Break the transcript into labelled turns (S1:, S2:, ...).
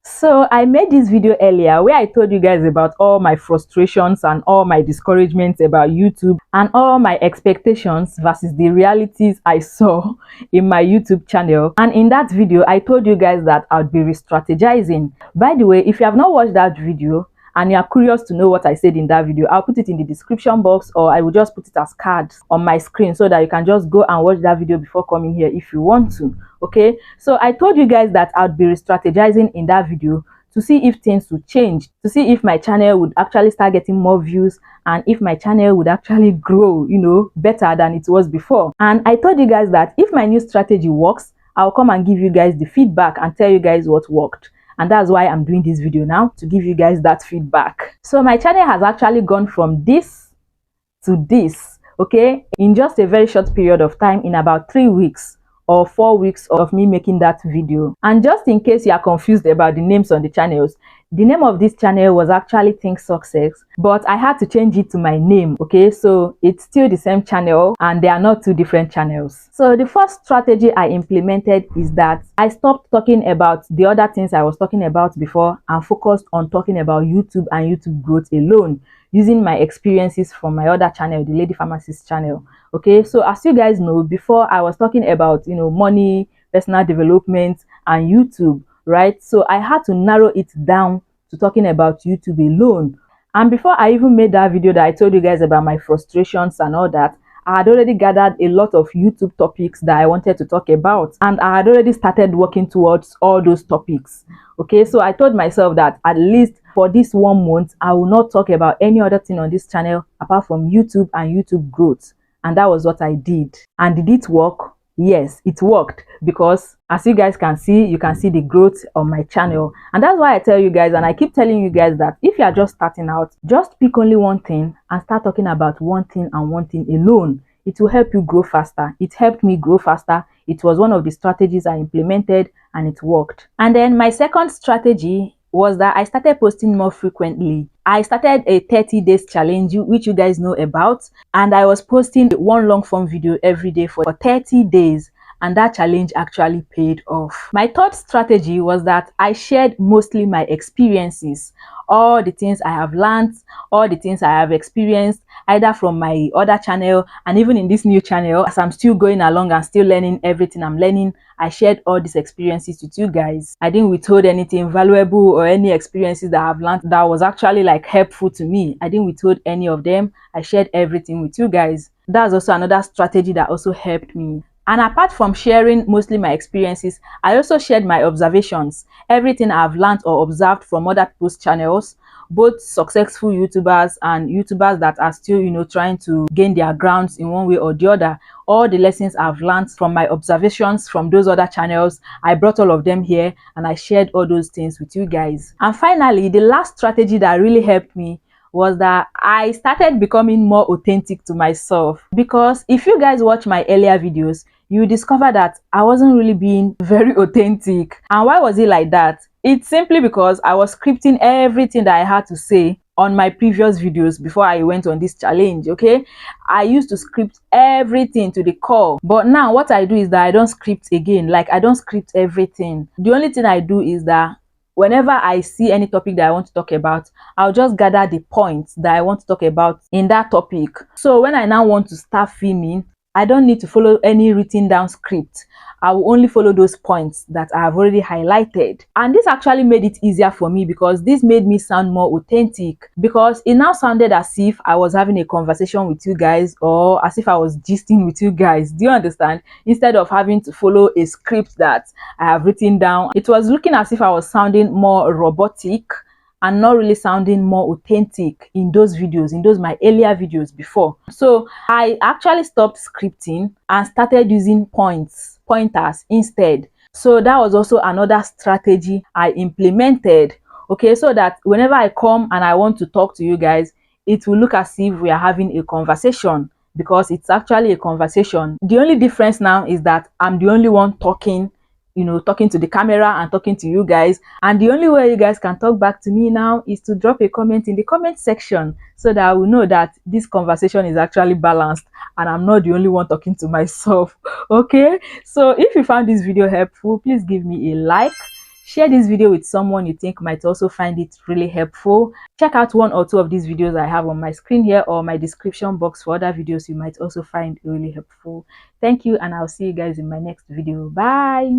S1: So I made this video earlier where I told you guys about all my frustrations and all my discouragements about YouTube and all my expectations versus the realities I saw in my YouTube channel. And in that video, I told you guys that I'd be re-strategizing. By the way, if you have not watched that video and you are curious to know what I said in that video, I'll put it in the description box, or I will just put it as cards on my screen so that you can just go and watch that video before coming here if you want to. Okay, so I told you guys that I'd be re-strategizing in that video to see if things would change, to see if my channel would actually start getting more views and if my channel would actually grow, better than it was before. And I told you guys that if my new strategy works, I'll come and give you guys the feedback and tell you guys what worked. And that's why I'm doing this video now, to give you guys that feedback. So my channel has actually gone from this to this, okay, in just a very short period of time, in about 3 weeks or 4 weeks of me making that video. And just in case you are confused about the names on the channels, the name of this channel was actually Think Success, but I had to change it to my name, okay? So it's still the same channel and they are not two different channels. So the first strategy I implemented is that I stopped talking about the other things I was talking about before and focused on talking about YouTube and YouTube growth alone, using my experiences from my other channel, the Lady Pharmacist channel. Okay, so as you guys know, before I was talking about money, personal development, and YouTube, right? So I had to narrow it down to talking about YouTube alone. And before I even made that video that I told you guys about my frustrations and all that, I had already gathered a lot of YouTube topics that I wanted to talk about, and I had already started working towards all those topics. Okay, so I told myself that at least for this 1 month, I will not talk about any other thing on this channel apart from YouTube and YouTube growth. And that was what I did. And did it work? Yes, it worked, because as you guys can see, you can see the growth on my channel. And that's why I tell you guys, and I keep telling you guys, that if you are just starting out, just pick only one thing and start talking about one thing and one thing alone. It will help you grow faster. It helped me grow faster. It was one of the strategies I implemented and it worked. And then my second strategy was that I started posting more frequently. I started a 30 days challenge, which you guys know about, and I was posting one long form video every day for 30 days, and that challenge actually paid off. My third strategy was that I shared mostly my experiences, all the things I have learned, all the things I have experienced, either from my other channel and even in this new channel. As I'm still going along and still learning everything I'm learning, I shared all these experiences with you guys. I didn't withhold anything valuable or any experiences that I've learned that was actually like helpful to me. I didn't withhold any of them. I shared everything with you guys. That's also another strategy that also helped me. And apart from sharing mostly my experiences, I also shared my observations, everything I've learned or observed from other people's channels, both successful YouTubers and YouTubers that are still, trying to gain their grounds in one way or the other. All the lessons I've learned from my observations from those other channels, I brought all of them here and I shared all those things with you guys. And finally, the last strategy that really helped me was that I started becoming more authentic to myself. Because if you guys watch my earlier videos, you discover that I wasn't really being very authentic. And why was it like that? It's simply because I was scripting everything that I had to say on my previous videos before I went on this challenge. Okay, I used to script everything to the core, but now what I do is that I don't script again. Like, I don't script everything. The only thing I do is that whenever I see any topic that I want to talk about, I'll just gather the points that I want to talk about in that topic. So when I now want to start filming, I don't need to follow any written down script. I will only follow those points that I have already highlighted. And this actually made it easier for me, because this made me sound more authentic, because it now sounded as if I was having a conversation with you guys, or as if I was gisting with you guys. Do you understand? Instead of having to follow a script that I have written down, it was looking as if I was sounding more robotic and not really sounding more authentic in those videos, in those my earlier videos before. So I actually stopped scripting and started using pointers instead. So that was also another strategy I implemented, okay, so that whenever I come and I want to talk to you guys, it will look as if we are having a conversation, because it's actually a conversation. The only difference now is that I'm the only one talking, talking to the camera and talking to you guys. And the only way you guys can talk back to me now is to drop a comment in the comment section, so that I will know that this conversation is actually balanced and I'm not the only one talking to myself. Okay, so if you found this video helpful, please give me a like, Share this video with someone you think might also find it really helpful. Check out one or two of these videos I have on my screen here or my description box for other videos you might also find really helpful. Thank you, and I'll see you guys in my next video. Bye.